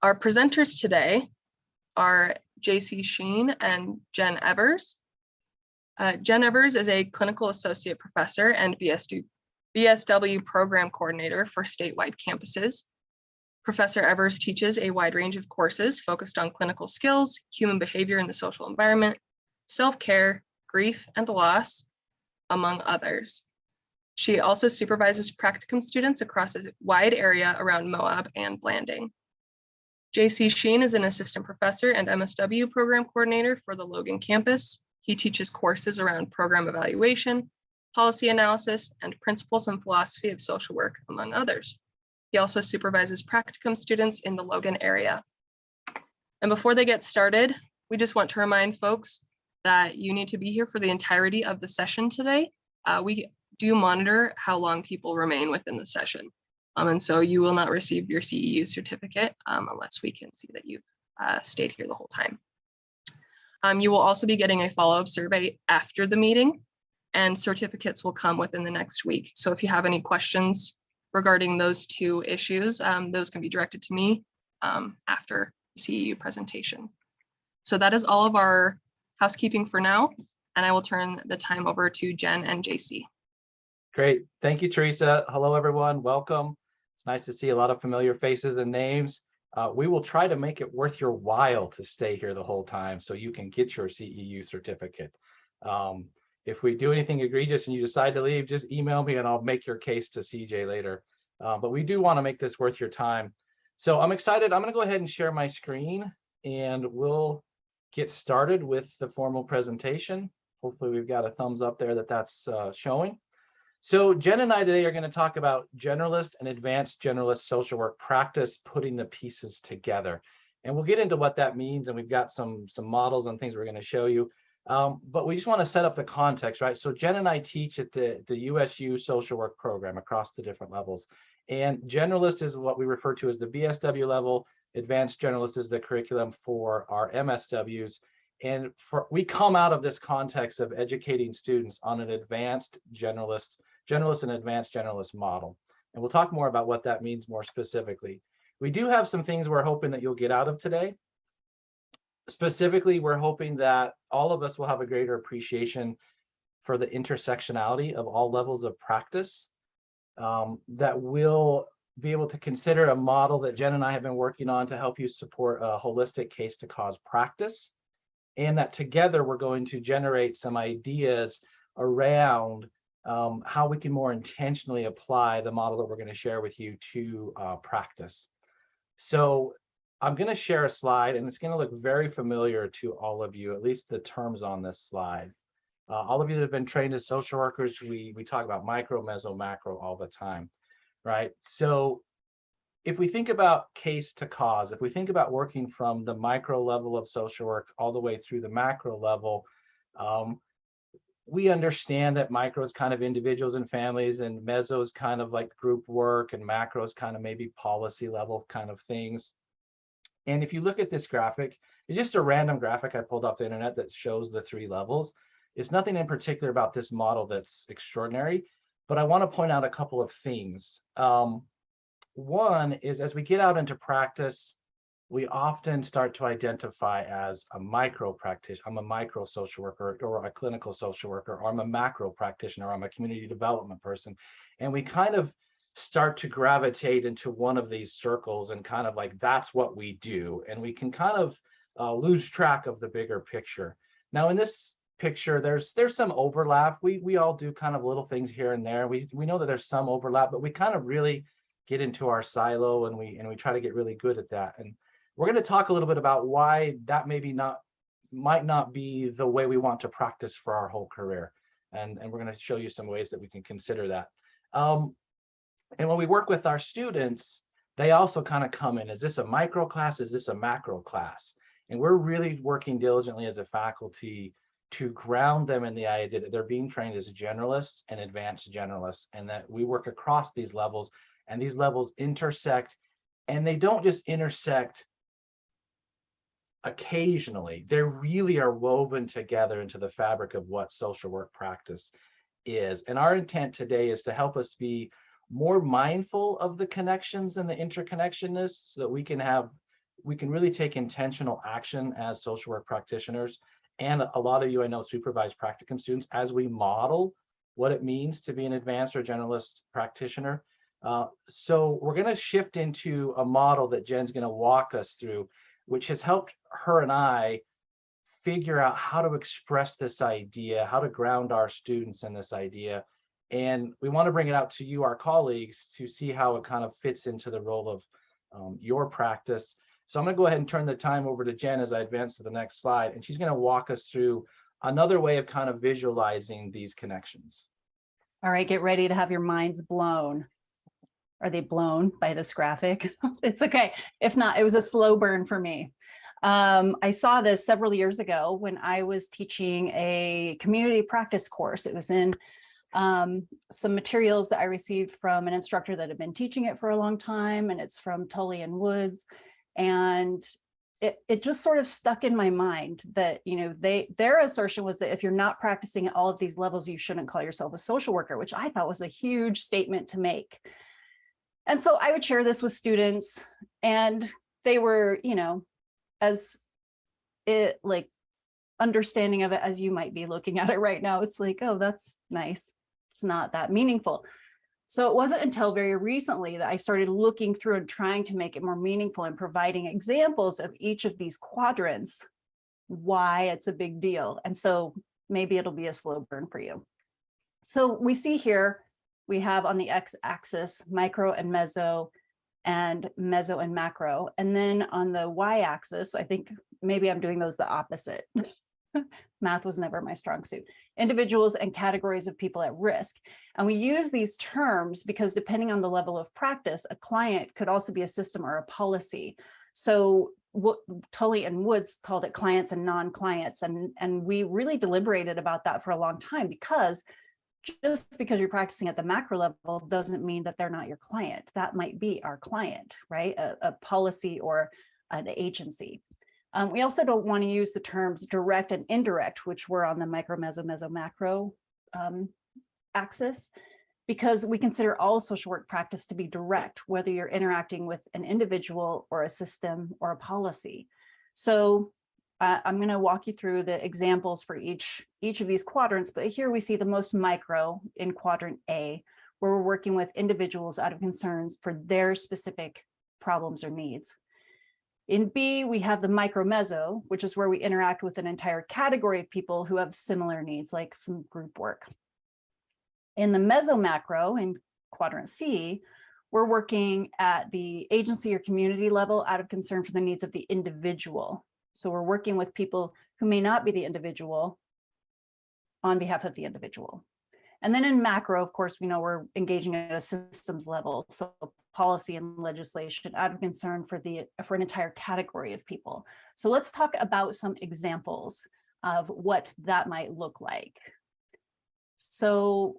Our presenters today are JC Sheen and Jen Evers. Jen Evers is a clinical associate professor and BSW program coordinator for statewide campuses. Professor Evers teaches a wide range of courses focused on clinical skills, human behavior in the social environment, self-care, grief and loss, among others. She also supervises practicum students across a wide area around Moab and Blanding. JC Sheen is an assistant professor and MSW program coordinator for the Logan campus. He teaches courses around program evaluation, policy analysis, and principles and philosophy of social work, among others. He also supervises practicum students in the Logan area. And before they get started, we just want to remind folks that you need to be here for the entirety of the session today. We do monitor how long people remain within the session. And so you will not receive your CEU certificate unless we can see that you've stayed here the whole time. You will also be getting a follow-up survey after the meeting, and certificates will come within the next week. So if you have any questions regarding those two issues, those can be directed to me after the CEU presentation. So that is all of our housekeeping for now, and I will turn the time over to Jen and JC. Great. Thank you, Teresa. Hello, everyone. Welcome. It's nice to see a lot of familiar faces and names. We will try to make it worth your while to stay here the whole time so you can get your CEU certificate. If we do anything egregious and you decide to leave, just email me and I'll make your case to CJ later. But we do want to make this worth your time. So I'm excited. I'm going to go ahead and share my screen and we'll get started with the formal presentation. Hopefully we've got a thumbs up there that's showing. So Jen and I today are going to talk about generalist and advanced generalist social work practice, putting the pieces together. And we'll get into what that means. And we've got some models and things we're going to show you. But we just want to set up the context, right? So Jen and I teach at the USU social work program across the different levels. And generalist is what we refer to as the BSW level. Advanced generalist is the curriculum for our MSWs. And we come out of this context of educating students on an advanced generalist and advanced generalist model. And we'll talk more about what that means more specifically. We do have some things we're hoping that you'll get out of today. Specifically, we're hoping that all of us will have a greater appreciation for the intersectionality of all levels of practice, that we'll be able to consider a model that Jen and I have been working on to help you support a holistic case to cause practice, and that together we're going to generate some ideas around how we can more intentionally apply the model that we're going to share with you to practice. So I'm going to share a slide, and it's going to look very familiar to all of you, at least the terms on this slide. All of you that have been trained as social workers, we talk about micro, meso, macro all the time, right? So if we think about case to cause, if we think about working from the micro level of social work all the way through the macro level, we understand that micro is kind of individuals and families, and meso is kind of like group work, and macro is kind of maybe policy level kind of things. And if you look at this graphic, it's just a random graphic I pulled off the internet that shows the three levels. It's nothing in particular about this model that's extraordinary, but I want to point out a couple of things. One is, as we get out into practice, we often start to identify as a micro practitioner. I'm a micro social worker, or a clinical social worker, or I'm a macro practitioner, or I'm a community development person. And we kind of start to gravitate into one of these circles and kind of like, that's what we do. And we can kind of lose track of the bigger picture. Now in this picture, there's some overlap. We all do kind of little things here and there. We know that there's some overlap, but we kind of really get into our silo, and we try to get really good at that. And we're going to talk a little bit about why that might not be the way we want to practice for our whole career. And we're going to show you some ways that we can consider that. And when we work with our students, they also kind of come in, is this a micro class? Is this a macro class? And we're really working diligently as a faculty to ground them in the idea that they're being trained as generalists and advanced generalists, and that we work across these levels, and these levels intersect, and they don't just intersect occasionally. They really are woven together into the fabric of what social work practice is. And our intent today is to help us be more mindful of the connections and the interconnectionness, so that we can have we can really take intentional action as social work practitioners. And a lot of you I know supervise practicum students as we model what it means to be an advanced or generalist practitioner. So we're going to shift into a model that Jen's going to walk us through, which has helped her and I figure out how to express this idea, how to ground our students in this idea. And we want to bring it out to you, our colleagues, to see how it kind of fits into the role of your practice. So I'm going to go ahead and turn the time over to Jen as I advance to the next slide, and she's going to walk us through another way of kind of visualizing these connections. All right, get ready to have your minds blown. Are they blown by this graphic? It's okay. If not, it was a slow burn for me. I saw this several years ago when I was teaching a community practice course. It was in some materials that I received from an instructor that had been teaching it for a long time, and it's from Tully and Woods. And it just sort of stuck in my mind that, you know, their assertion was that if you're not practicing at all of these levels, you shouldn't call yourself a social worker, which I thought was a huge statement to make. And so I would share this with students, and they were, you know, as it like understanding of it as you might be looking at it right now. It's like, oh, that's nice. It's not that meaningful. So it wasn't until very recently that I started looking through and trying to make it more meaningful and providing examples of each of these quadrants, why it's a big deal. And so maybe it'll be a slow burn for you. So we see here, we have on the x-axis micro and meso and macro. And then on the y-axis, I think maybe I'm doing those the opposite. Math was never my strong suit. Individuals and categories of people at risk. And we use these terms because depending on the level of practice, a client could also be a system or a policy. So what Tully and Woods called it clients and non-clients. And we really deliberated about that for a long time, because just because you're practicing at the macro level doesn't mean that they're not your client. That might be our client, right? A policy or an agency. We also don't want to use the terms direct and indirect, which were on the micro, meso, macro axis, because we consider all social work practice to be direct, whether you're interacting with an individual or a system or a policy. So I'm going to walk you through the examples for each of these quadrants, but here we see the most micro in quadrant A, where we're working with individuals out of concerns for their specific problems or needs. In B, we have the micro meso, which is where we interact with an entire category of people who have similar needs, like some group work. In the meso macro, in quadrant C, we're working at the agency or community level out of concern for the needs of the individual. So we're working with people who may not be the individual on behalf of the individual. And then in macro, of course, we know we're engaging at a systems level. So policy and legislation out of concern for an entire category of people. So let's talk about some examples of what that might look like. So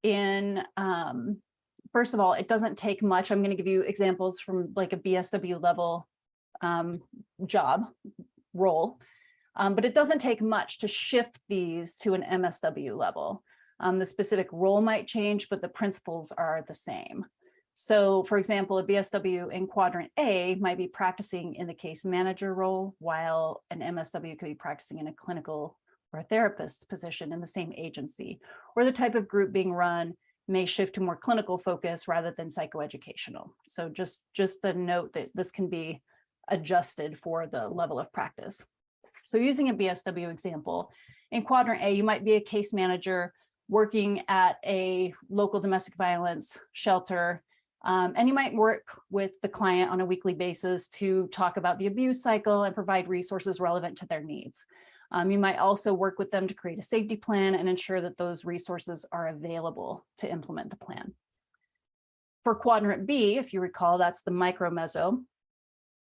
in, first of all, it doesn't take much. I'm going to give you examples from like a BSW level job role, but it doesn't take much to shift these to an MSW level. The specific role might change, but the principles are the same. So for example, a BSW in quadrant A might be practicing in the case manager role, while an MSW could be practicing in a clinical or a therapist position in the same agency, or the type of group being run may shift to more clinical focus rather than psychoeducational. So just a note that this can be adjusted for the level of practice. So using a BSW example, in quadrant A, you might be a case manager working at a local domestic violence shelter, and you might work with the client on a weekly basis to talk about the abuse cycle and provide resources relevant to their needs. You might also work with them to create a safety plan and ensure that those resources are available to implement the plan. For quadrant B, if you recall, that's the micro meso.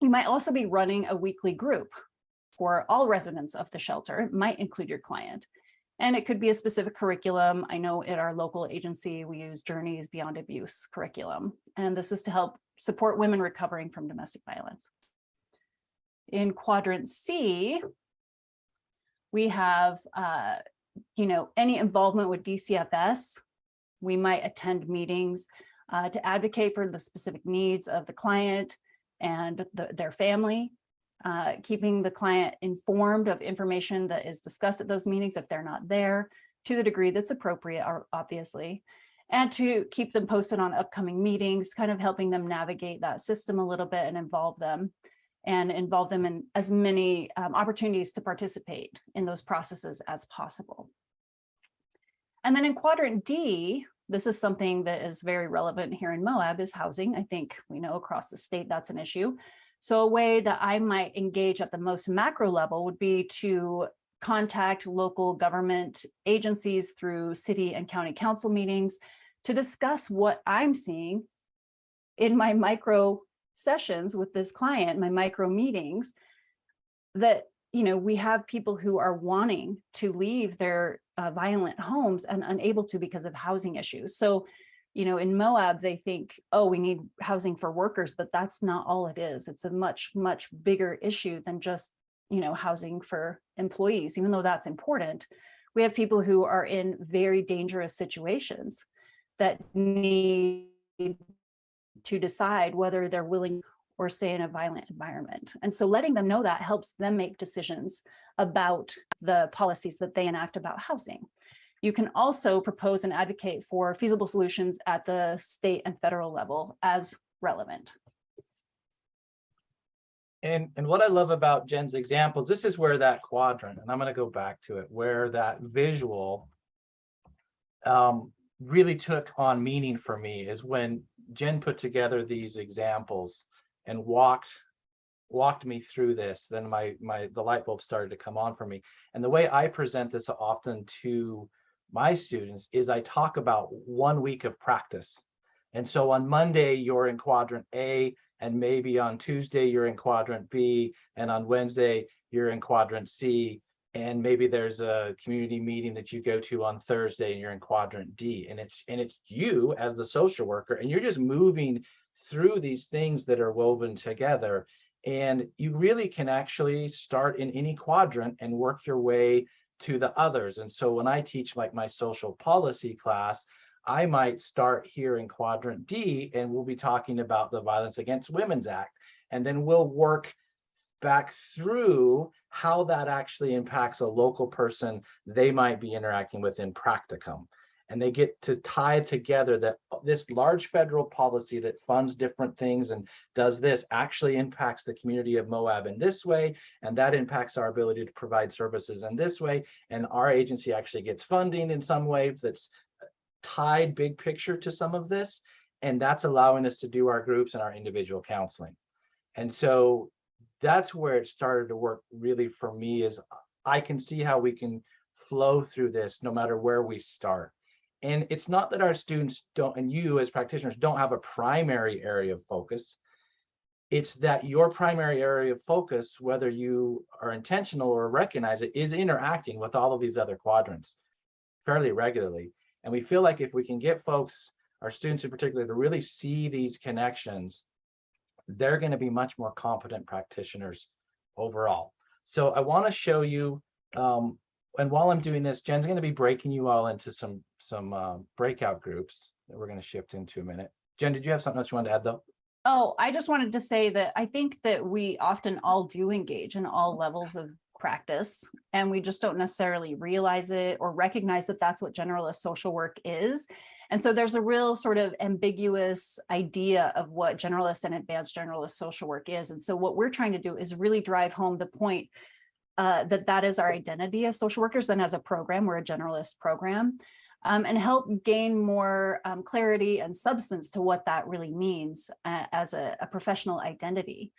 You might also be running a weekly group for all residents of the shelter. It might include your client. And it could be a specific curriculum. I know at our local agency, we use Journeys Beyond Abuse curriculum. And this is to help support women recovering from domestic violence. In quadrant C, we have any involvement with DCFS. We might attend meetings to advocate for the specific needs of the client, and their family, keeping the client informed of information that is discussed at those meetings if they're not there, to the degree that's appropriate, obviously, and to keep them posted on upcoming meetings, kind of helping them navigate that system a little bit and involve them in as many opportunities to participate in those processes as possible. And then in quadrant D, this is something that is very relevant here in Moab, is housing. I think we know across the state that's an issue. So a way that I might engage at the most macro level would be to contact local government agencies through city and county council meetings to discuss what I'm seeing in my micro sessions with this client, my micro meetings, that, you know, we have people who are wanting to leave their violent homes and unable to because of housing issues. So, you know, in Moab, they think, oh, we need housing for workers, but that's not all it is. It's a much, much bigger issue than just, you know, housing for employees, even though that's important. We have people who are in very dangerous situations that need to decide whether they're willing or stay in a violent environment. And so letting them know that helps them make decisions about the policies that they enact about housing. You can also propose and advocate for feasible solutions at the state and federal level as relevant. And what I love about Jen's examples, this is where that quadrant, and I'm going to go back to it, where that visual really took on meaning for me, is when Jen put together these examples and walked me through this. Then the light bulb started to come on for me. And the way I present this often to my students is I talk about 1 week of practice. And so on Monday, you're in quadrant A, and maybe on Tuesday, you're in quadrant B, and on Wednesday, you're in quadrant C, and maybe there's a community meeting that you go to on Thursday and you're in quadrant D, and it's you as the social worker, and you're just moving through these things that are woven together. And you really can actually start in any quadrant and work your way to the others. And so when I teach like my social policy class, I might start here in quadrant D, and we'll be talking about the Violence Against Women's Act. And then we'll work back through how that actually impacts a local person they might be interacting with in practicum. And they get to tie together that this large federal policy that funds different things and does this actually impacts the community of Moab in this way, and that impacts our ability to provide services in this way. And our agency actually gets funding in some way that's tied big picture to some of this, and that's allowing us to do our groups and our individual counseling. And so that's where it started to work really for me, is I can see how we can flow through this no matter where we start. And it's not that our students don't, and you as practitioners don't have a primary area of focus. It's that your primary area of focus, whether you are intentional or recognize it, is interacting with all of these other quadrants fairly regularly. And we feel like if we can get folks, our students in particular, to really see these connections, they're going to be much more competent practitioners overall. So I want to show you, and while I'm doing this, Jen's going to be breaking you all into some breakout groups that we're going to shift into a minute. Jen, did you have something else you wanted to add though? Oh, I just wanted to say that I think that we often all do engage in all levels of practice, and we just don't necessarily realize it or recognize that that's what generalist social work is. And so there's a real sort of ambiguous idea of what generalist and advanced generalist social work is. And so what we're trying to do is really drive home the point that is our identity as social workers. Then as a program, we're a generalist program, and help gain more clarity and substance to what that really means as a professional identity.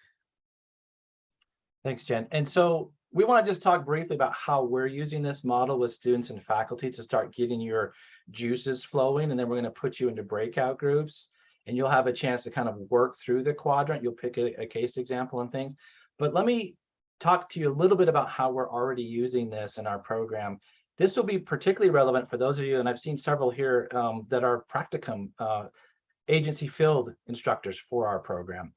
Thanks, Jen. And so we want to just talk briefly about how we're using this model with students and faculty to start getting your juices flowing. And then we're going to put you into breakout groups, and you'll have a chance to kind of work through the quadrant. You'll pick a case example and things. But let me talk to you a little bit about how we're already using this in our program. This will be particularly relevant for those of you, and I've seen several here that are practicum agency field instructors for our program.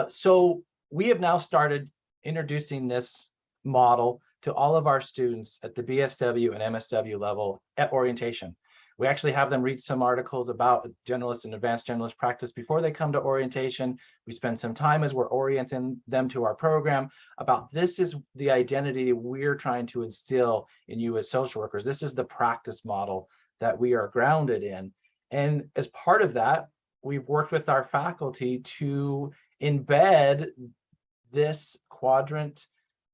So we have now started introducing this model to all of our students at the BSW and MSW level at orientation. We actually have them read some articles about generalist and advanced generalist practice before they come to orientation. We spend some time as we're orienting them to our program about this is the identity we're trying to instill in you as social workers. This is the practice model that we are grounded in. And as part of that, we've worked with our faculty to embed this quadrant,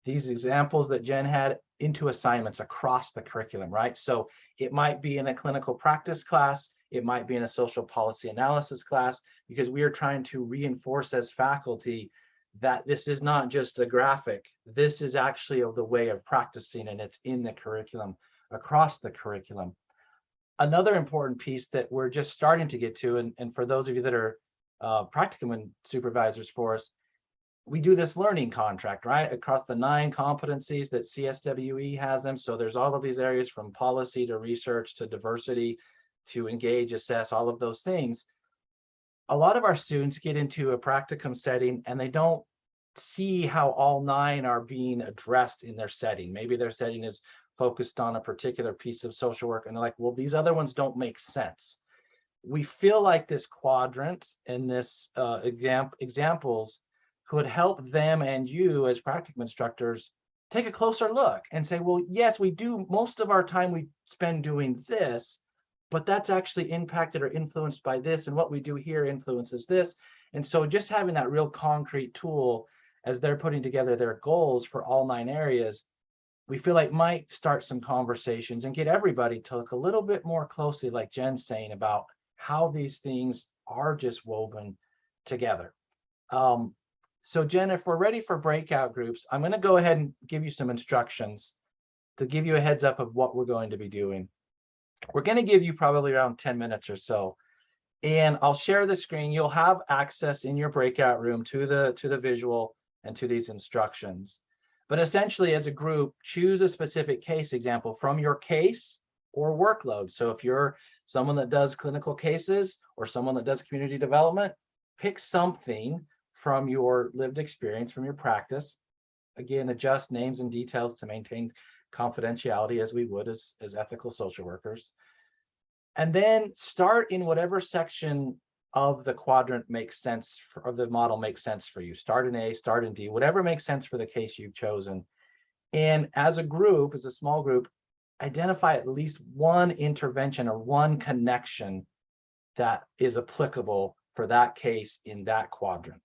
these examples that Jen had, into assignments across the curriculum, right? So it might be in a clinical practice class, it might be in a social policy analysis class, because we are trying to reinforce as faculty that this is not just a graphic, this is actually the way of practicing, and it's in the curriculum, across the curriculum. Another important piece that we're just starting to get to, and for those of you that are practicum supervisors for us, we do this learning contract, right, across the 9 competencies that CSWE has them. So there's all of these areas from policy to research to diversity to engage, assess, all of those things. A lot of our students get into a practicum setting and they don't see how all 9 are being addressed in their setting. Maybe their setting is focused on a particular piece of social work and they're like, well, these other ones don't make sense. We feel like this quadrant and this examples could help them and you as practicum instructors take a closer look and say, well, yes, we do, most of our time we spend doing this, but that's actually impacted or influenced by this, and what we do here influences this. And so just having that real concrete tool as they're putting together their goals for all 9 areas, we feel like might start some conversations and get everybody to look a little bit more closely, like Jen's saying, about how these things are just woven together. So Jen, if we're ready for breakout groups, I'm going to go ahead and give you some instructions to give you a heads up of what we're going to be doing. We're going to give you probably around 10 minutes or so, and I'll share the screen. You'll have access in your breakout room to the visual and to these instructions. But essentially, as a group, choose a specific case example from your case or workload. So if you're someone that does clinical cases or someone that does community development, pick something from your lived experience, from your practice. Again, adjust names and details to maintain confidentiality as we would as ethical social workers. And then start in whatever section of the quadrant makes sense, or the model makes sense for you. Start in A, start in D, whatever makes sense for the case you've chosen. And as a group, as a small group, identify at least one intervention or one connection that is applicable for that case in that quadrant.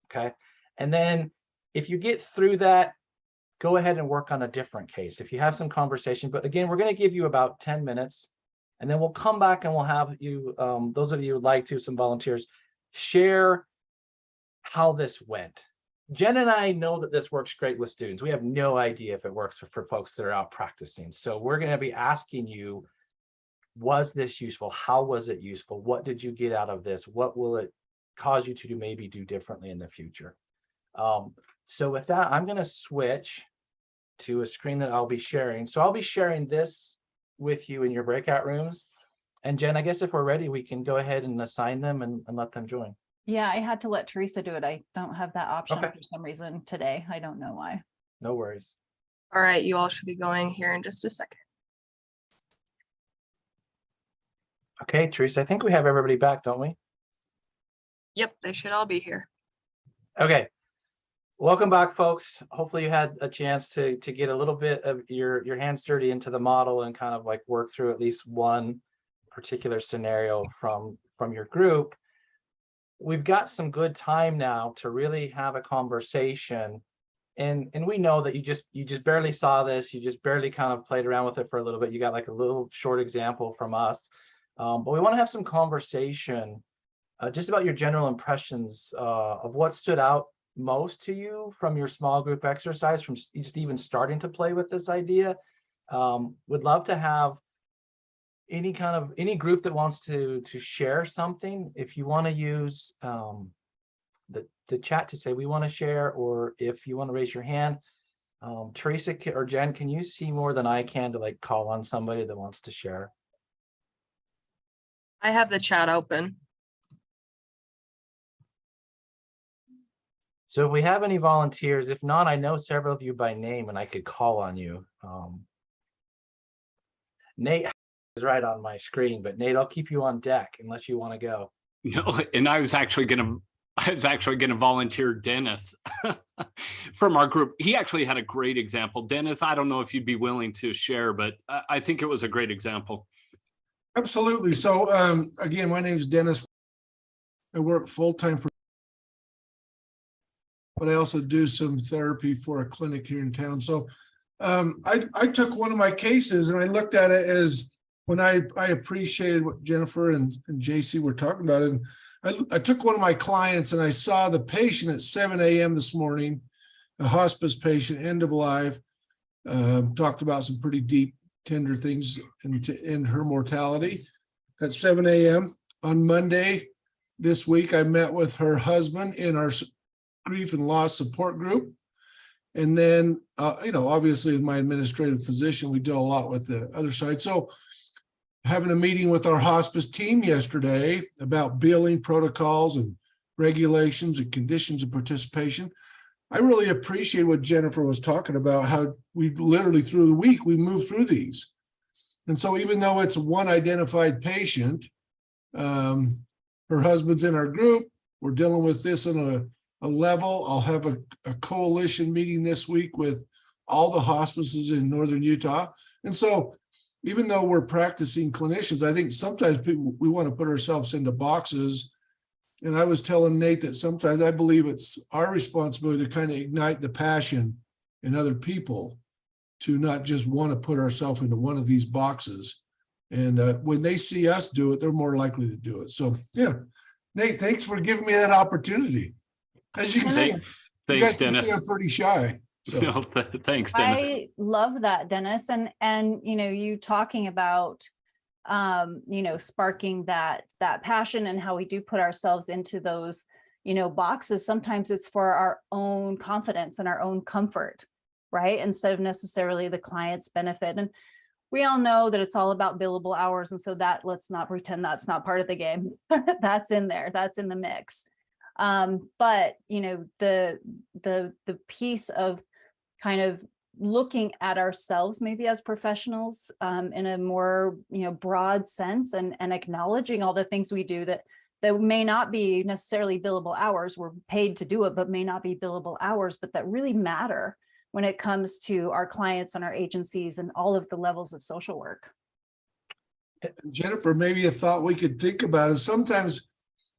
Okay. And then if you get through that, go ahead and work on a different case. If you have some conversation, but again, we're going to give you about 10 minutes and then we'll come back and we'll have you, those of you who'd like to, some volunteers, share how this went. Jen and I know that this works great with students. We have no idea if it works for folks that are out practicing. So we're going to be asking you, was this useful? How was it useful? What did you get out of this? What will it cause you to maybe do differently in the future? So with that, I'm going to switch to a screen that I'll be sharing. So I'll be sharing this with you in your breakout rooms. And Jen, I guess if we're ready, we can go ahead and assign them and let them join. Yeah, I had to let Teresa do it. I don't have that option Okay. for some reason today. I don't know why. No worries. All right, you all should be going here in just a second. Okay, Teresa, I think we have everybody back, don't we? Yep, they should all be here. Okay. Welcome back, folks. Hopefully you had a chance to get a little bit of your hands dirty into the model and kind of like work through at least one particular scenario from your group. We've got some good time now to really have a conversation. And we know that you just barely saw this, you just barely kind of played around with it for a little bit. You got like a little short example from us. But we want to have some conversation just about your general impressions of what stood out most to you from your small group exercise, from just even starting to play with this idea. Would love to have any group that wants to share something. If you want to use the chat to say we want to share, or if you want to raise your hand, Teresa or Jen, can you see more than I can to like call on somebody that wants to share? I have the chat open. So if we have any volunteers, if not, I know several of you by name and I could call on you. Nate, right on my screen, but Nate, I'll keep you on deck unless you want to go. No, and I was actually gonna volunteer Dennis from our group. He actually had a great example. Dennis, I don't know if you'd be willing to share, but I think it was a great example. Absolutely. So again, my name is Dennis. I work full-time but I also do some therapy for a clinic here in town. So I took one of my cases and I looked at it as when I appreciated what Jennifer and JC were talking about. And I took one of my clients and I saw the patient at 7 a.m. this morning, a hospice patient, end of life, talked about some pretty deep, tender things and to end her mortality at 7 a.m. On Monday this week, I met with her husband in our grief and loss support group. And then, obviously in my administrative position, we do a lot with the other side. So having a meeting with our hospice team yesterday about billing protocols and regulations and conditions of participation. I really appreciate what Jennifer was talking about, how we literally through the week, we move through these. And so even though it's one identified patient, her husband's in our group, we're dealing with this on a level. I'll have a coalition meeting this week with all the hospices in Northern Utah. And so even though we're practicing clinicians, I think sometimes we want to put ourselves into boxes. And I was telling Nate that sometimes I believe it's our responsibility to kind of ignite the passion in other people to not just want to put ourselves into one of these boxes. And when they see us do it, they're more likely to do it. So yeah, Nate, thanks for giving me that opportunity. As you can see, you guys can see I'm pretty shy. So No, thanks, Dennis. I love that, Dennis. And you talking about sparking that passion and how we do put ourselves into those, boxes. Sometimes it's for our own confidence and our own comfort, right? Instead of necessarily the client's benefit. And we all know that it's all about billable hours. And so that, let's not pretend that's not part of the game. That's in there, that's in the mix. But the piece of kind of looking at ourselves maybe as professionals in a more broad sense and acknowledging all the things we do that may not be necessarily billable hours. We're paid to do it, but may not be billable hours, but that really matter when it comes to our clients and our agencies and all of the levels of social work. Jennifer, maybe a thought we could think about is sometimes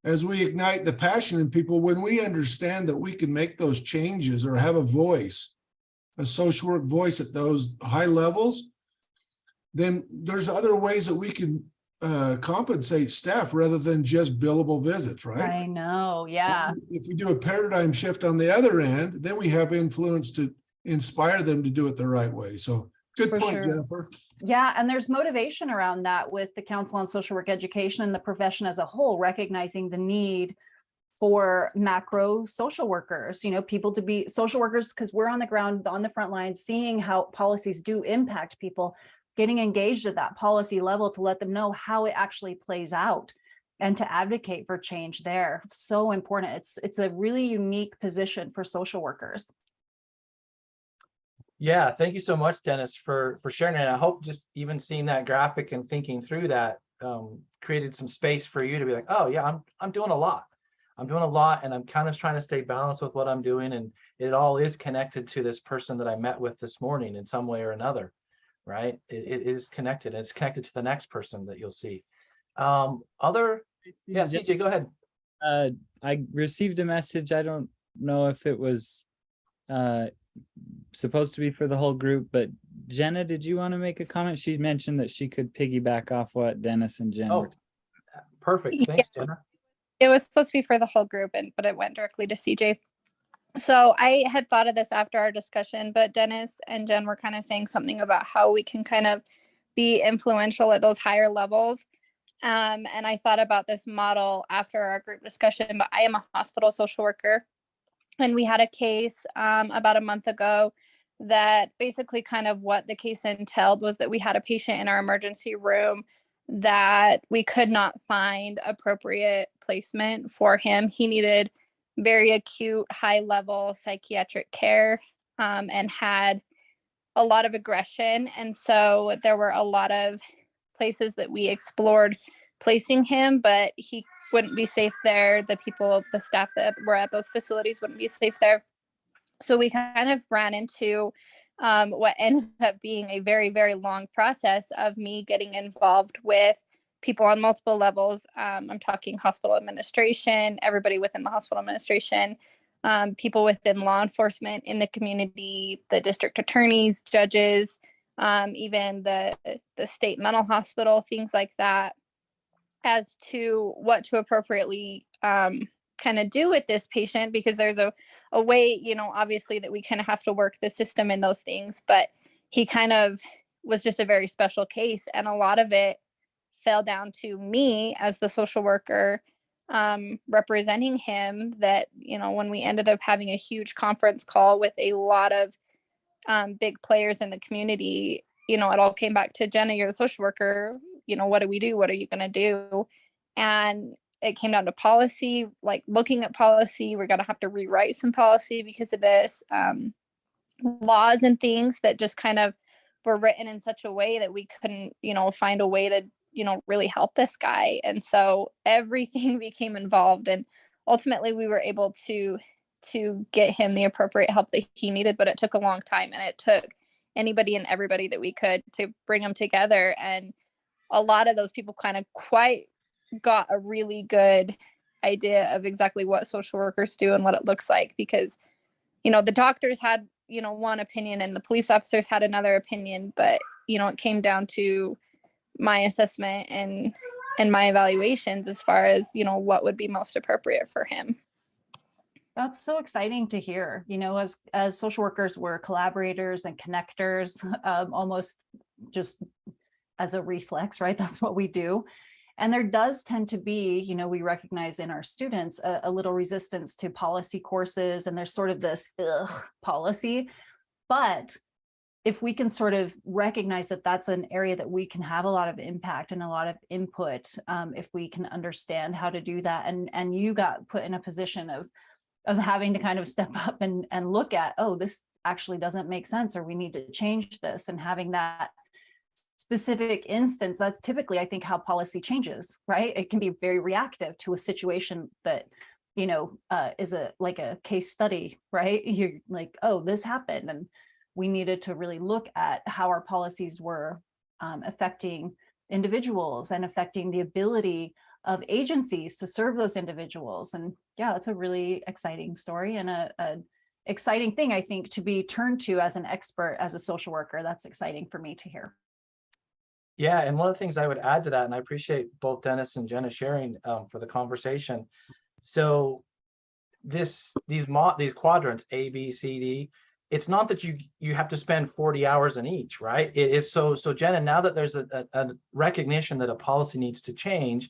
as we ignite the passion in people, when we understand that we can make those changes or have a voice, a social work voice at those high levels, then there's other ways that we can compensate staff rather than just billable visits, right? I know, yeah. And if we do a paradigm shift on the other end, then we have influence to inspire them to do it the right way. So good For point, sure. Jennifer. Yeah, and there's motivation around that with the Council on Social Work Education and the profession as a whole, recognizing the need for macro social workers, people to be social workers, because we're on the ground, on the front lines, seeing how policies do impact people, getting engaged at that policy level to let them know how it actually plays out and to advocate for change there. So important. It's a really unique position for social workers. Yeah, thank you so much, Dennis, for sharing it. I hope just even seeing that graphic and thinking through that created some space for you to be like, oh yeah, I'm doing a lot. I'm doing a lot and I'm kind of trying to stay balanced with what I'm doing. And it all is connected to this person that I met with this morning in some way or another, right? It is connected. And it's connected to the next person that you'll see. Yeah, CJ, go ahead. I received a message. I don't know if it was supposed to be for the whole group, but Jenna, did you want to make a comment? She mentioned that she could piggyback off what Dennis and Jen were. Perfect. Thanks, Jenna. It was supposed to be for the whole group, but it went directly to CJ. So I had thought of this after our discussion, but Dennis and Jen were kind of saying something about how we can kind of be influential at those higher levels. And I thought about this model after our group discussion, but I am a hospital social worker. And we had a case about a month ago that basically kind of what the case entailed was that we had a patient in our emergency room that we could not find appropriate placement for him. He needed very acute, high-level psychiatric care and had a lot of aggression. And so there were a lot of places that we explored placing him, but he wouldn't be safe there. The staff that were at those facilities wouldn't be safe there. So we kind of ran into what ended up being a very, very long process of me getting involved with people on multiple levels. I'm talking hospital administration, everybody within the hospital administration, people within law enforcement in the community, the district attorneys, judges, even the state mental hospital, things like that, as to what to appropriately kind of do with this patient, because there's a way, obviously that we kind of have to work the system in those things, but he kind of was just a very special case. And a lot of it fell down to me as the social worker representing him, that, when we ended up having a huge conference call with a lot of big players in the community, it all came back to Jenna, you're the social worker, what do we do? What are you going to do? And it came down to policy, like looking at policy. We're going to have to rewrite some policy because of this, laws and things that just kind of were written in such a way that we couldn't, find a way to, really help this guy. And so everything became involved, and ultimately we were able to get him the appropriate help that he needed, but it took a long time, and it took anybody and everybody that we could to bring them together. And a lot of those people kind of quite got a really good idea of exactly what social workers do and what it looks like, because the doctors had one opinion and the police officers had another opinion, but it came down to my assessment and my evaluations as far as what would be most appropriate for him. That's so exciting to hear. As social workers, we're collaborators and connectors, almost just as a reflex, right? That's what we do. And there does tend to be, we recognize in our students a little resistance to policy courses, and there's sort of this policy. But if we can sort of recognize that that's an area that we can have a lot of impact and a lot of input, if we can understand how to do that, and you got put in a position of having to kind of step up and look at, oh, this actually doesn't make sense, or we need to change this, and having that specific instance, that's typically, I think, how policy changes, right? It can be very reactive to a situation that, is like a case study, right? You're like, oh, this happened, and we needed to really look at how our policies were affecting individuals and affecting the ability of agencies to serve those individuals. And yeah, that's a really exciting story, and a exciting thing, I think, to be turned to as an expert, as a social worker. That's exciting for me to hear. Yeah, and one of the things I would add to that, and I appreciate both Dennis and Jenna sharing for the conversation. So these quadrants, A, B, C, D, it's not that you have to spend 40 hours in each, right? It is so Jenna, now that there's a recognition that a policy needs to change,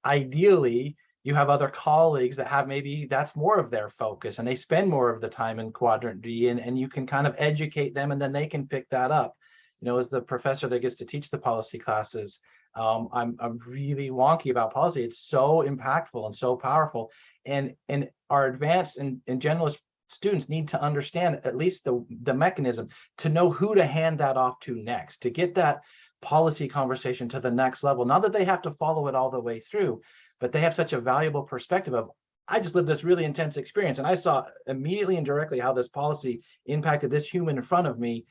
ideally you have other colleagues that have, maybe that's more of their focus and they spend more of the time in quadrant D, and you can kind of educate them, and then they can pick that up. As the professor that gets to teach the policy classes, I'm really wonky about policy. It's so impactful and so powerful, and our advanced and generalist students need to understand at least the mechanism to know who to hand that off to next, to get that policy conversation to the next level. Not that they have to follow it all the way through, but they have such a valuable perspective of, I just lived this really intense experience, and I saw immediately and directly how this policy impacted this human in front of me.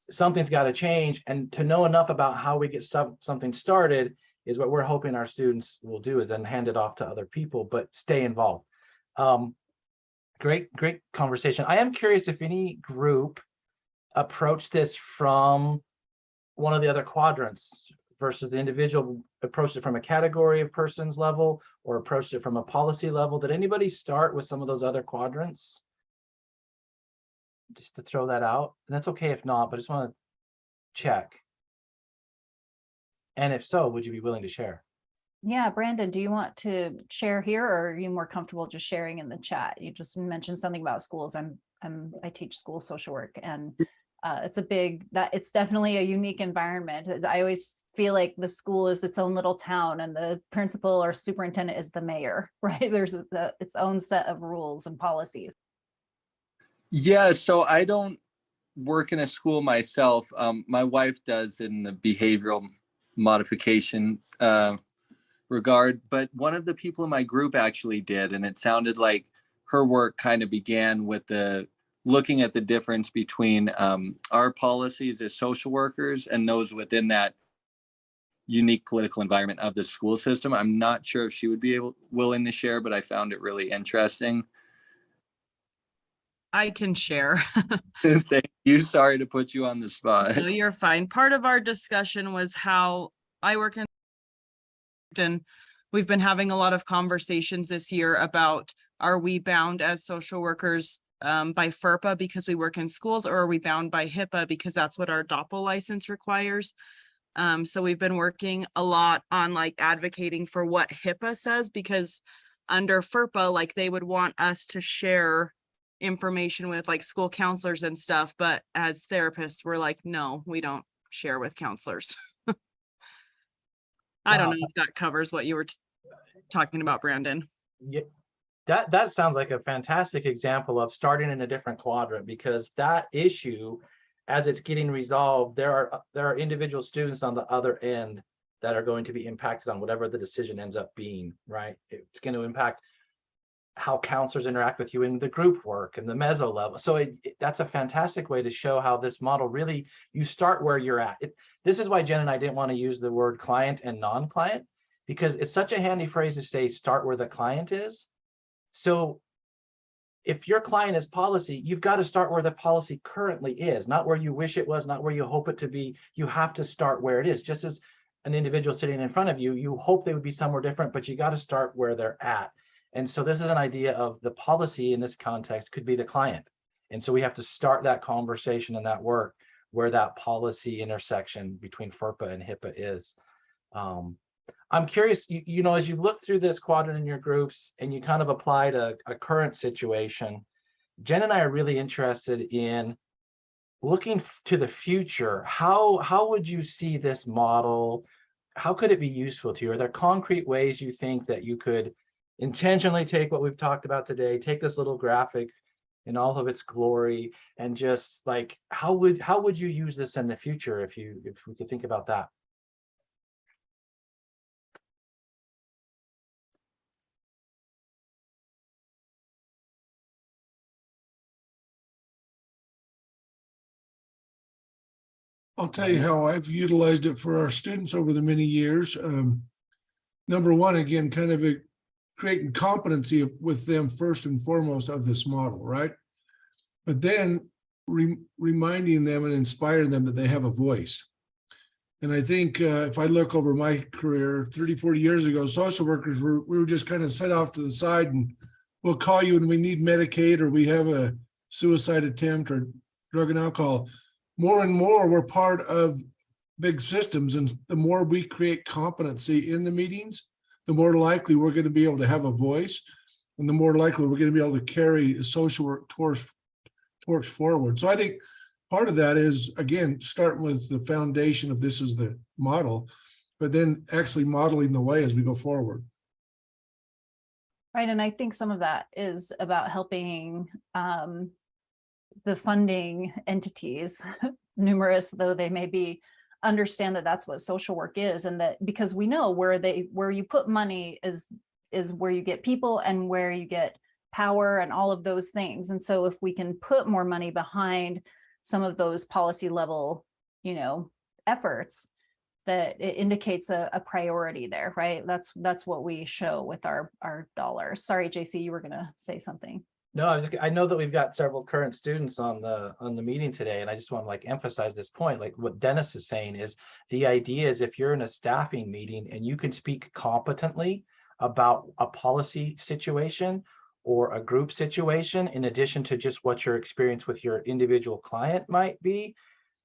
Something's got to change, and to know enough about how we get something started is what we're hoping our students will do, is then hand it off to other people, but stay involved. Great conversation. I am curious if any group approached this from one of the other quadrants versus the individual approached it from a category of persons level, or approached it from a policy level. Did anybody start with some of those other quadrants? Just to throw that out, and that's okay if not, but I just want to check. And if so, would you be willing to share? Yeah, Brandon, do you want to share here, or are you more comfortable just sharing in the chat? You just mentioned something about schools. I teach school social work, and it's definitely a unique environment. I always feel like the school is its own little town, and the principal or superintendent is the mayor, right? There's its own set of rules and policies. Yeah, so I don't work in a school myself. My wife does in the behavioral modification regard, but one of the people in my group actually did, and it sounded like her work kind of began with the looking at the difference between our policies as social workers and those within that unique political environment of the school system. I'm not sure if she would be willing to share, but I found it really interesting. I can share. Thank you. Sorry to put you on the spot. No, you're fine. Part of our discussion was how I work in, and we've been having a lot of conversations this year about, are we bound as social workers by FERPA because we work in schools, or are we bound by HIPAA because that's what our DOPL license requires? So we've been working a lot on like advocating for what HIPAA says, because under FERPA, like they would want us to share information with like school counselors and stuff, but as therapists, we're like, no, we don't share with counselors. I don't know if that covers what you were talking about, Brandon. Yeah, that sounds like a fantastic example of starting in a different quadrant, because that issue, as it's getting resolved, there are individual students on the other end that are going to be impacted on whatever the decision ends up being, right? It's going to impact how counselors interact with you in the group work and the meso level. So that's a fantastic way to show how this model really, you start where you're at. This is why Jen and I didn't want to use the word client and non-client, because it's such a handy phrase to say, start where the client is. So if your client is policy, you've got to start where the policy currently is, not where you wish it was, not where you hope it to be. You have to start where it is. Just as an individual sitting in front of you, you hope they would be somewhere different, but you got to start where they're at. And so this is an idea of the policy in this context could be the client. And so we have to start that conversation and that work where that policy intersection between FERPA and HIPAA is. I'm curious, you know, as you look through this quadrant in your groups and you kind of applied a current situation, Jen and I are really interested in looking to the future. How would you see this model? How could it be useful to you? Are there concrete ways you think that you could intentionally take what we've talked about today, take this little graphic in all of its glory, and just like, how would you use this in the future if we could think about that? I'll tell you how I've utilized it for our students over the many years. Number one, again, kind of creating competency with them first and foremost of this model, right? But then reminding them and inspiring them that they have a voice. And I think if I look over my career 30, 40 years ago, social workers we were just kind of set off to the side, and we'll call you when we need Medicaid or we have a suicide attempt or drug and alcohol. More and more, we're part of big systems. And the more we create competency in the meetings, the more likely we're going to be able to have a voice, and the more likely we're going to be able to carry social work torch forward. So I think part of that is, again, starting with the foundation of this is the model, but then actually modeling the way as we go forward. Right, and I think some of that is about helping the funding entities, numerous though they may be, understand that that's what social work is, and that because we know where you put money is where you get people and where you get power and all of those things. And so if we can put more money behind some of those policy level, you know, efforts, that it indicates a priority there, right? That's what we show with our dollars. Sorry, JC, you were gonna say something. No, I know that we've got several current students on the meeting today, and I just want to like emphasize this point. Like what Dennis is saying is the idea is if you're in a staffing meeting and you can speak competently about a policy situation or a group situation, in addition to just what your experience with your individual client might be,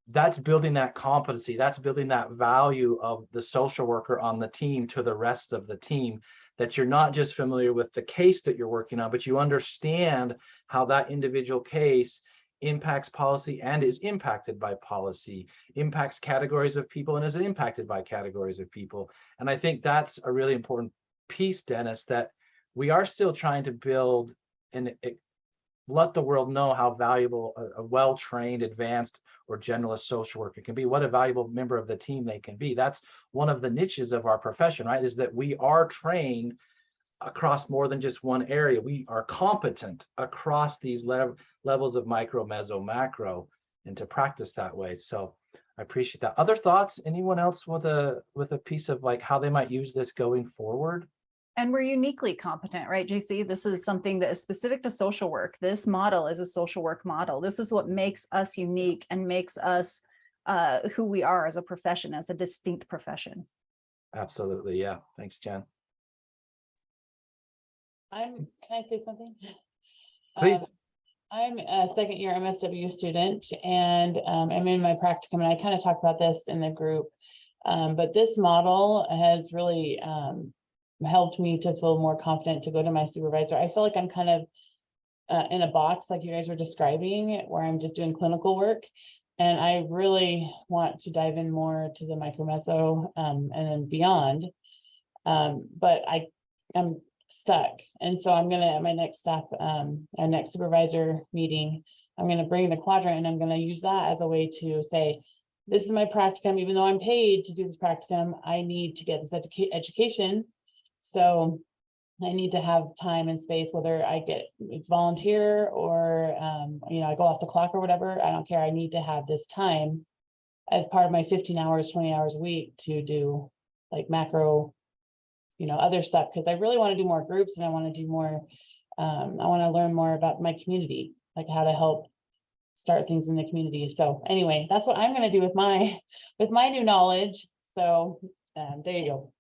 that's building that competency, that's building that value of the social worker on the team to the rest of the team, that you're not just familiar with the case that you're working on, but you understand how that individual case impacts policy and is impacted by policy, impacts categories of people and is impacted by categories of people. And I think that's a really important piece, Dennis, that we are still trying to build let the world know how valuable a well-trained, advanced, or generalist social worker can be, what a valuable member of the team they can be. That's one of the niches of our profession, right? Is that we are trained across more than just one area. We are competent across these levels of micro, meso, macro, and to practice that way. So I appreciate that. Other thoughts? Anyone else with a piece of like how they might use this going forward? And we're uniquely competent, right, JC? This is something that is specific to social work. This model is a social work model. This is what makes us unique and makes us who we are as a profession, as a distinct profession. Absolutely. Yeah. Thanks, Jen. Can I say something? Please. I'm a second year MSW student, and I'm in my practicum, and I kind of talked about this in the group. But this model has really helped me to feel more confident to go to my supervisor. I feel like I'm kind of in a box, like you guys were describing, where I'm just doing clinical work. And I really want to dive in more to the micro meso and then beyond. But I'm stuck. And so I'm gonna, at my next staff, our next supervisor meeting, I'm gonna bring the quadrant and I'm gonna use that as a way to say, this is my practicum, even though I'm paid to do this practicum, I need to get this education. So I need to have time and space, whether I get it's volunteer or you know, I go off the clock or whatever. I don't care. I need to have this time as part of my 15 hours, 20 hours a week to do like macro, you know, other stuff, because I really want to do more groups and I want to do more. I want to learn more about my community, like how to help start things in the community. So anyway, that's what I'm going to do with my new knowledge. So there you go.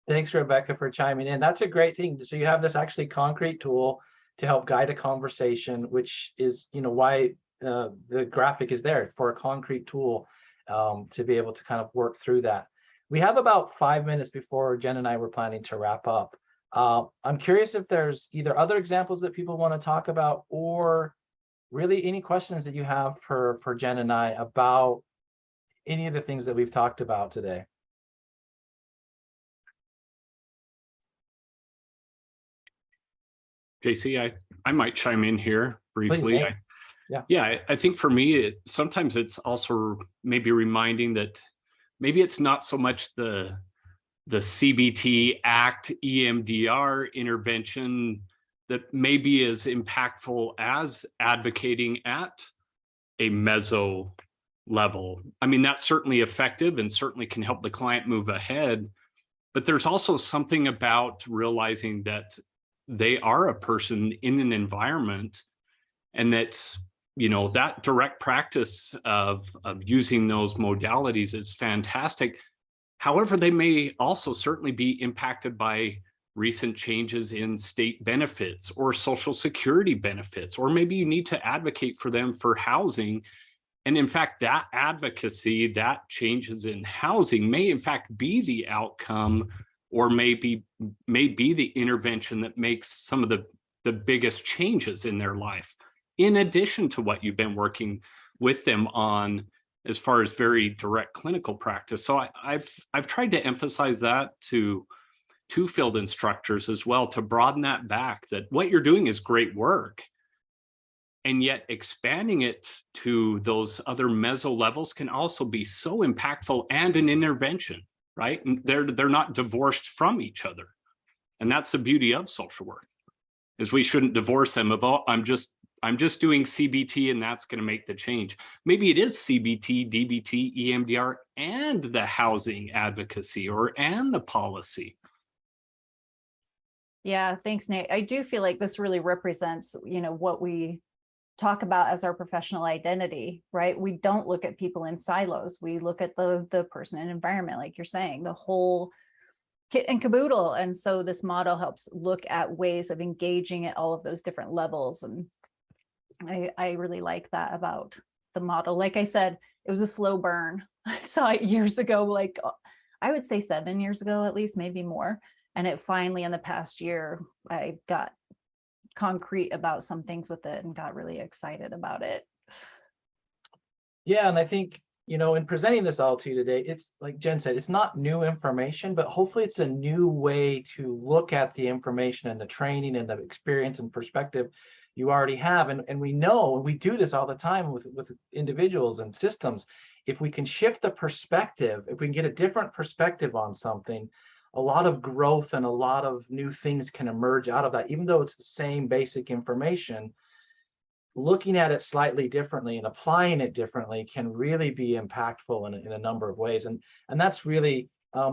Thanks, Rebecca, for chiming in. That's a great thing. So you have this actually concrete tool to help guide a conversation, which is, you know, why the graphic is there, for a concrete tool to be able to kind of work through that. We have about 5 minutes before Jen and I were planning to wrap up. I'm curious if there's either other examples that people want to talk about, or really any questions that you have for Jen and I about any of the things that we've talked about today. JC, I might chime in here briefly. Yeah. I think for me, sometimes it's also maybe reminding that maybe it's not so much the CBT ACT EMDR intervention that may be as impactful as advocating at a meso level. I mean, that's certainly effective and certainly can help the client move ahead. But there's also something about realizing that they are a person in an environment, and that's, you know, that direct practice of using those modalities is fantastic. However, they may also certainly be impacted by recent changes in state benefits or Social Security benefits, or maybe you need to advocate for them for housing. And in fact, that advocacy, that changes in housing may in fact be the outcome, or may be the intervention that makes some of the biggest changes in their life, in addition to what you've been working with them on as far as very direct clinical practice. So I've tried to emphasize that to field instructors as well, to broaden that back, that what you're doing is great work, and yet expanding it to those other meso levels can also be so impactful and an intervention, right? And they're not divorced from each other. And that's the beauty of social work, is we shouldn't divorce them of, oh, I'm just doing CBT and that's going to make the change. Maybe it is CBT, DBT, EMDR, and the housing advocacy and the policy. Yeah, thanks, Nate. I do feel like this really represents, you know, what we talk about as our professional identity, right? We don't look at people in silos. We look at the person and environment, like you're saying, the whole kit and caboodle. And so this model helps look at ways of engaging at all of those different levels. And I really like that about the model. Like I said, it was a slow burn. I saw it years ago, like I would say 7 years ago, at least, maybe more. And it finally, in the past year, I got concrete about some things with it and got really excited about it. Yeah, and I think you know, in presenting this all to you today, it's like Jen said, it's not new information, but hopefully it's a new way to look at the information and the training and the experience and perspective you already have. And we know, and we do this all the time with individuals and systems. If we can shift the perspective, if we can get a different perspective on something, a lot of growth and a lot of new things can emerge out of that, even though it's the same basic information. Looking at it slightly differently and applying it differently can really be impactful in a number of ways. And that's really,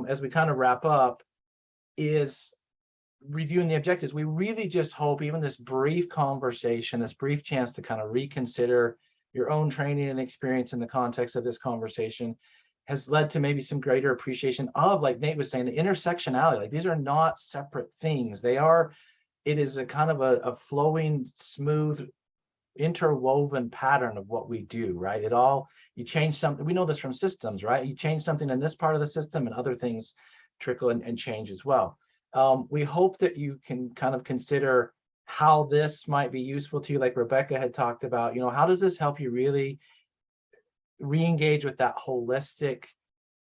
as we kind of wrap up, is reviewing the objectives. We really just hope even this brief conversation, this brief chance to kind of reconsider your own training and experience in the context of this conversation has led to maybe some greater appreciation of, like Nate was saying, the intersectionality. Like, these are not separate things. They are, it is a kind of a flowing, smooth, interwoven pattern of what we do, right? It all, you change something, we know this from systems, right? You change something in this part of the system and other things trickle and change as well. We hope that you can kind of consider how this might be useful to you, like Rebecca had talked about. You know, how does this help you really re-engage with that holistic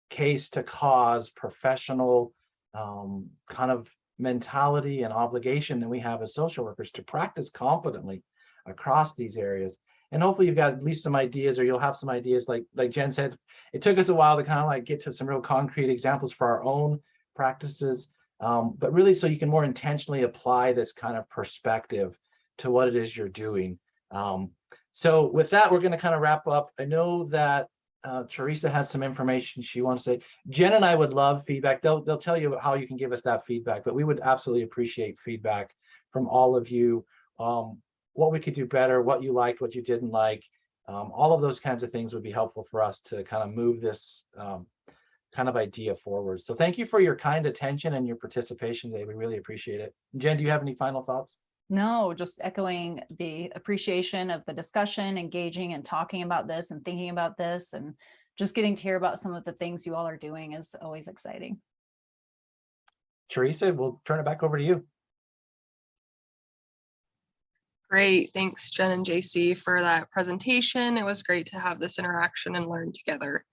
case to cause professional kind of mentality and obligation that we have as social workers to practice competently across these areas. And hopefully you've got at least some ideas, or you'll have some ideas. Like Jen said, it took us a while to kind of like get to some real concrete examples for our own practices, but really so you can more intentionally apply this kind of perspective to what it is you're doing. So with that, we're going to kind of wrap up. I know that Teresa has some information she wants to say. Jen and I would love feedback. They'll tell you how you can give us that feedback, but we would absolutely appreciate feedback from all of you. What we could do better, what you liked, what you didn't like, all of those kinds of things would be helpful for us to kind of move this kind of idea forward. So thank you for your kind attention and your participation today. We really appreciate it. Jen, do you have any final thoughts? No, just echoing the appreciation of the discussion, engaging and talking about this and thinking about this, and just getting to hear about some of the things you all are doing is always exciting. Teresa, we'll turn it back over to you. Great. Thanks, Jen and JC, for that presentation. It was great to have this interaction and learn together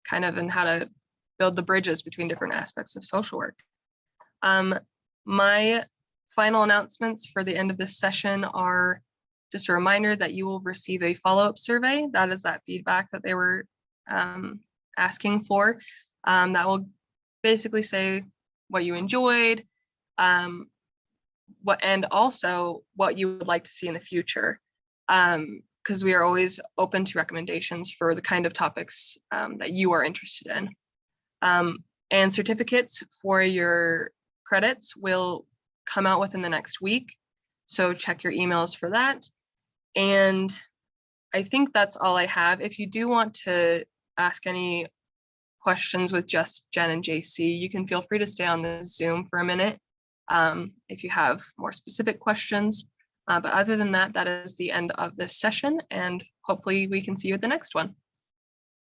kind of in how to build the bridges between different aspects of social work. My final announcements for the end of this session are just a reminder that you will receive a follow-up survey. That is that feedback that they were asking for. That will basically say what you enjoyed, and also what you would like to see in the future, because we are always open to recommendations for the kind of topics that you are interested in. And certificates for your credits will come out within the next week, so check your emails for that. And I think that's all I have. If you do want to ask any questions with just Jen and JC, you can feel free to stay on the Zoom for a minute if you have more specific questions. But other than that, that is the end of this session, and hopefully we can see you at the next one.